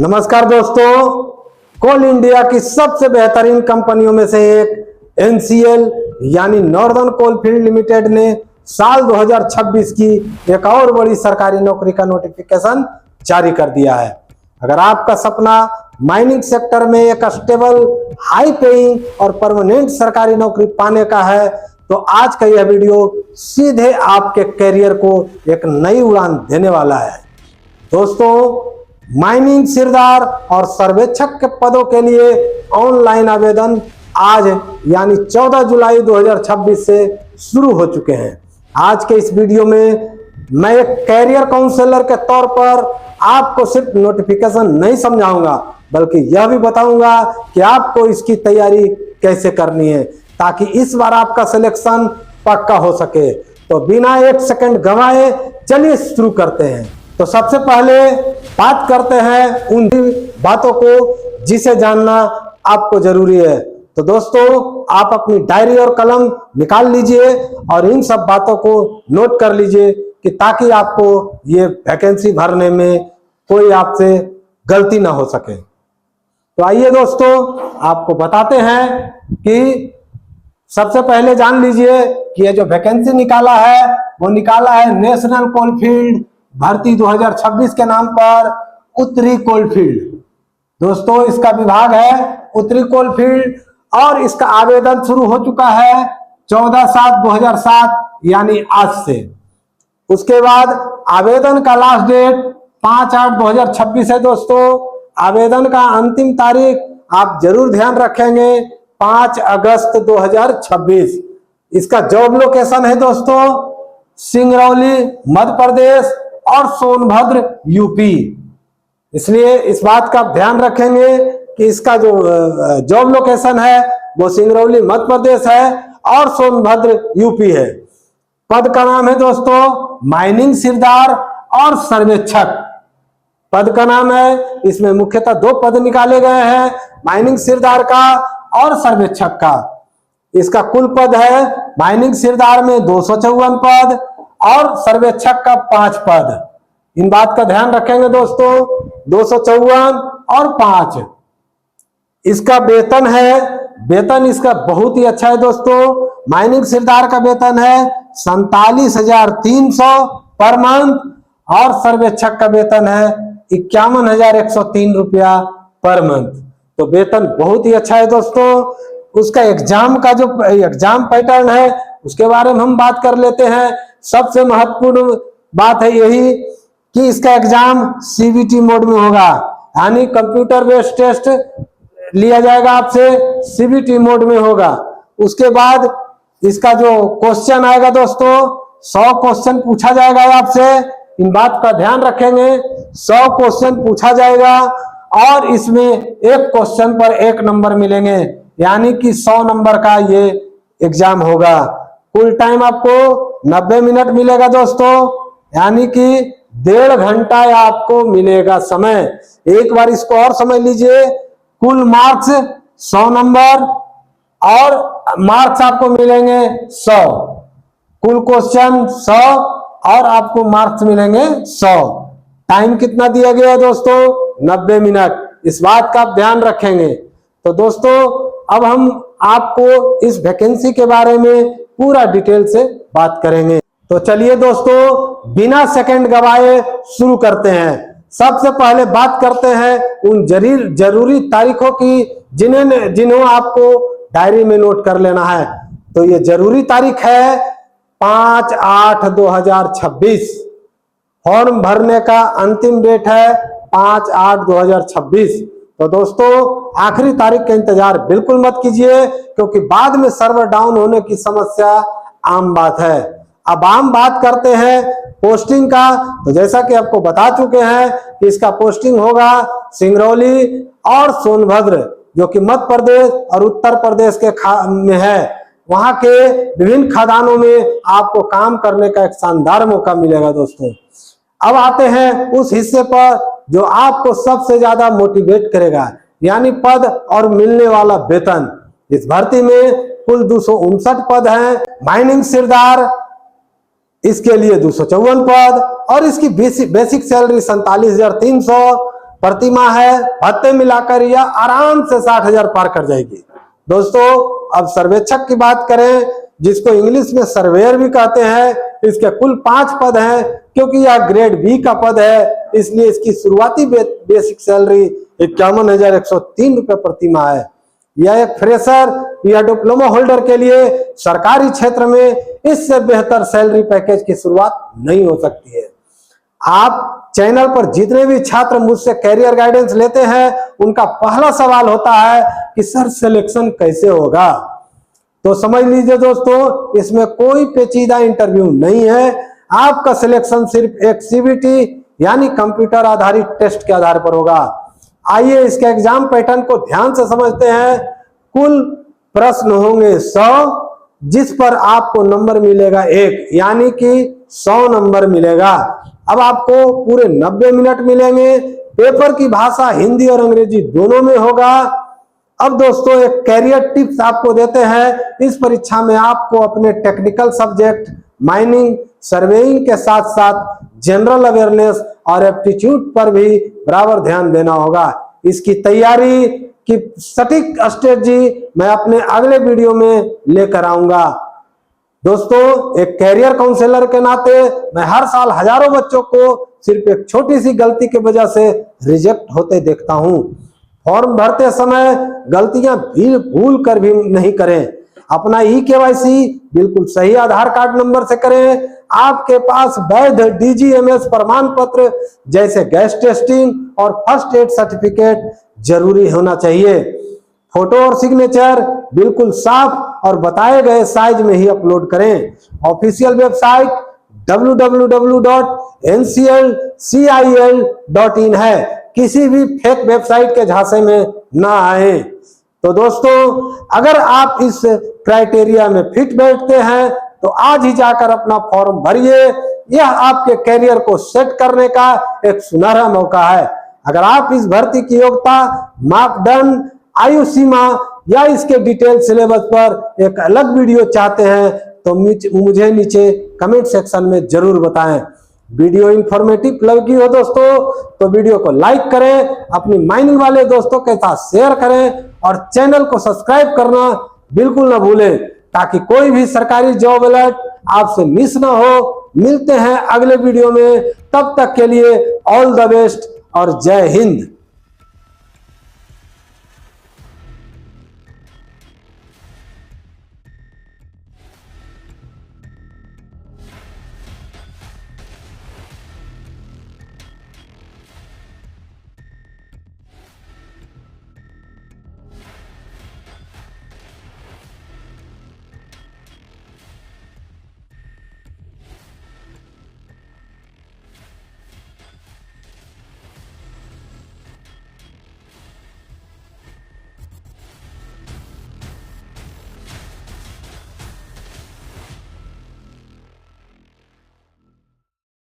नमस्कार दोस्तों, कोल इंडिया की सबसे बेहतरीन कंपनियों में से एक एनसीएल यानी नॉर्दर्न कोलफील्ड लिमिटेड ने साल 2026 की एक और बड़ी सरकारी नौकरी का नोटिफिकेशन जारी कर दिया है। अगर आपका सपना माइनिंग सेक्टर में एक स्टेबल, हाई पेइंग और परमानेंट सरकारी नौकरी पाने का है तो आज का यह वीडियो सीधे आपके करियर को एक नई उड़ान देने वाला है। दोस्तों, माइनिंग सिरदार और सर्वेक्षक के पदों के लिए ऑनलाइन आवेदन आज यानी 14 जुलाई 2026 से शुरू हो चुके हैं। आज के इस वीडियो में मैं एक कैरियर काउंसलर के तौर पर आपको सिर्फ नोटिफिकेशन नहीं समझाऊंगा, बल्कि यह भी बताऊंगा कि आपको इसकी तैयारी कैसे करनी है ताकि इस बार आपका सिलेक्शन पक्का हो सके। तो बिना एक सेकंड गंवाए चलिए शुरू करते हैं। तो सबसे पहले बात करते हैं उन बातों को जिसे जानना आपको जरूरी है। तो दोस्तों, आप अपनी डायरी और कलम निकाल लीजिए और इन सब बातों को नोट कर लीजिए कि ताकि आपको ये वैकेंसी भरने में कोई आपसे गलती ना हो सके। तो आइए दोस्तों, आपको बताते हैं कि सबसे पहले जान लीजिए कि ये जो वैकेंसी निकाला है वो निकाला है नेशनल कोलफील्ड भर्ती 2026 के नाम पर उत्तरी कोलफील्ड। दोस्तों, इसका विभाग है उत्तरी कोलफील्ड और इसका आवेदन शुरू हो चुका है 14/7/2007 यानी आज से। उसके बाद आवेदन का लास्ट डेट 5/8/2026 है। दोस्तों, आवेदन का अंतिम तारीख आप जरूर ध्यान रखेंगे 5 अगस्त 2026। इसका जॉब लोकेशन है दोस्तों सिंगरौली मध्य प्रदेश और सोनभद्र यूपी। इसलिए इस बात का ध्यान रखेंगे कि इसका जो जॉब लोकेशन है वो सिंगरौली मध्य प्रदेश है और सोनभद्र यूपी है। पद का नाम है दोस्तों माइनिंग सिरदार और सर्वेक्षक। पद का नाम है, इसमें मुख्यतः 2 पद निकाले गए हैं, माइनिंग सिरदार का और सर्वेक्षक का। इसका कुल पद है माइनिंग सिरदार में 254 पद और सर्वेक्षक का 5 पद। इन बात का ध्यान रखेंगे दोस्तों, 254 और 5। इसका वेतन है, वेतन इसका बहुत ही अच्छा है दोस्तों। माइनिंग सिरदार का वेतन है 47,300 पर मंथ और सर्वेक्षक का वेतन है 51,103 रुपया पर मंथ। तो वेतन बहुत ही अच्छा है दोस्तों। उसका एग्जाम का जो एग्जाम पैटर्न है उसके बारे में हम बात कर लेते हैं। सबसे महत्वपूर्ण बात है यही कि इसका एग्जाम सीबीटी मोड में होगा, यानी कंप्यूटर बेस्ड टेस्ट लिया जाएगा आपसे, सीबीटी मोड में होगा। उसके बाद इसका जो क्वेश्चन आएगा दोस्तों 100 क्वेश्चन पूछा जाएगा आपसे। इन बात का ध्यान रखेंगे, 100 क्वेश्चन पूछा जाएगा और इसमें एक क्वेश्चन पर 1 नंबर मिलेंगे, यानी कि 100 नंबर का ये एग्जाम होगा। कुल टाइम आपको 90 मिनट मिलेगा दोस्तों, यानी कि 1.5 घंटा आपको मिलेगा समय। एक बार इसको और समझ लीजिए, कुल मार्क्स 100 नंबर और मार्क्स आपको मिलेंगे 100। कुल क्वेश्चन 100 और आपको मार्क्स मिलेंगे 100। टाइम कितना दिया गया है दोस्तों? 90 मिनट। इस बात का आप ध्यान रखेंगे। तो दोस्तों, अब हम आपको इस वैकेंसी के बारे में पूरा डिटेल से बात करेंगे। तो चलिए दोस्तों, बिना सेकंड गवाए शुरू करते हैं। सबसे पहले बात करते हैं उन जरूरी तारीखों की जिन्हें आपको डायरी में नोट कर लेना है। तो ये जरूरी तारीख है 5/8/2026। फॉर्म भरने का अंतिम डेट है 5/8/2026। तो दोस्तों, आखिरी तारीख का इंतजार बिल्कुल मत कीजिए, क्योंकि बाद में सर्वर डाउन होने की समस्या आम बात है। अब आम बात करते हैं पोस्टिंग का। तो जैसा कि आपको बता चुके हैं कि इसका पोस्टिंग होगा सिंगरौली और सोनभद्र, जो कि मध्य प्रदेश और उत्तर प्रदेश के में है। वहां के विभिन्न खदानों में आपको काम करने का एक शानदार मौका मिलेगा दोस्तों। अब आते हैं उस हिस्से पर जो आपको सबसे ज्यादा मोटिवेट करेगा, यानी पद और मिलने वाला वेतन। इस भर्ती में कुल 259 पद हैं। माइनिंग सिरदार इसके लिए 254 पद और इसकी बेसिक सैलरी 47,300, प्रति माह है, भत्ते मिलाकर यह आराम से 60,000 पार कर जाएगी। दोस्तों अब सर्वेक्षक की बात करें, जिसको इंग्लिश में सर्वेयर भी कहते हैं। इसके कुल 5 पद हैं। क्योंकि यह ग्रेड बी का पद है, इसलिए इसकी शुरुआती बेसिक सैलरी 51,103 रुपए प्रति माह है। यह एक फ्रेशर या डिप्लोमा होल्डर के लिए सरकारी क्षेत्र में इससे बेहतर सैलरी पैकेज की शुरुआत नहीं हो सकती है। आप चैनल पर जितने भी छात्र मुझसे कैरियर गाइडेंस लेते हैं, उनका पहला सवाल होता है कि सर सिलेक्शन कैसे होगा। तो समझ लीजिए दोस्तों, इसमें कोई पेचीदा इंटरव्यू नहीं है। आपका सिलेक्शन सिर्फ एक सीबीटी यानी कंप्यूटर आधारित टेस्ट के आधार पर होगा। आइए इसके एग्जाम पैटर्न को ध्यान से समझते हैं। कुल प्रश्न होंगे 100, जिस पर आपको नंबर मिलेगा 1, यानी कि 100 नंबर मिलेगा। अब आपको पूरे 90 मिनट मिलेंगे। पेपर की भाषा हिंदी और अंग्रेजी दोनों में होगा। अब दोस्तों एक कैरियर टिप्स आपको देते हैं। इस परीक्षा में आपको अपने टेक्निकल सब्जेक्ट माइनिंग, सर्वेइंग के साथ साथ जनरल अवेयरनेस और एप्टीट्यूड पर भी बराबर ध्यान देना होगा। इसकी तैयारी की सटीक स्ट्रेटजी मैं अपने अगले वीडियो में लेकर आऊंगा। दोस्तों एक कैरियर काउंसलर के नाते मैं हर साल हजारों बच्चों को सिर्फ एक छोटी सी गलती की वजह से रिजेक्ट होते देखता हूं। फॉर्म भरते समय गलतियां भूल कर भी नहीं करें। अपना ई-केवाईसी बिल्कुल सही आधार कार्ड नंबर से करें। आपके पास वैध डीजीएमएस प्रमाण पत्र जैसे गैस टेस्टिंग और फर्स्ट एड सर्टिफिकेट जरूरी होना चाहिए। फोटो और सिग्नेचर बिल्कुल साफ और बताए गए साइज में ही अपलोड करें। ऑफिशियल वेबसाइट www.nclcil.in है। किसी भी फेक वेबसाइट के झांसे में ना आए। तो दोस्तों अगर आप इस क्राइटेरिया में फिट बैठते हैं तो आज ही जाकर अपना फॉर्म भरिए। यह आपके कैरियर को सेट करने का एक सुनहरा मौका है। अगर आप इस भर्ती की योग्यता, मापदंड, आयु सीमा या इसके डिटेल सिलेबस पर एक अलग वीडियो चाहते हैं तो मुझे नीचे कमेंट सेक्शन में जरूर बताएं। वीडियो इंफॉर्मेटिव लगी हो दोस्तों तो वीडियो को लाइक करें, अपनी माइनिंग वाले दोस्तों के साथ शेयर करें और चैनल को सब्सक्राइब करना बिल्कुल ना भूलें, ताकि कोई भी सरकारी जॉब अलर्ट आपसे मिस ना हो। मिलते हैं अगले वीडियो में, तब तक के लिए ऑल द बेस्ट और जय हिंद।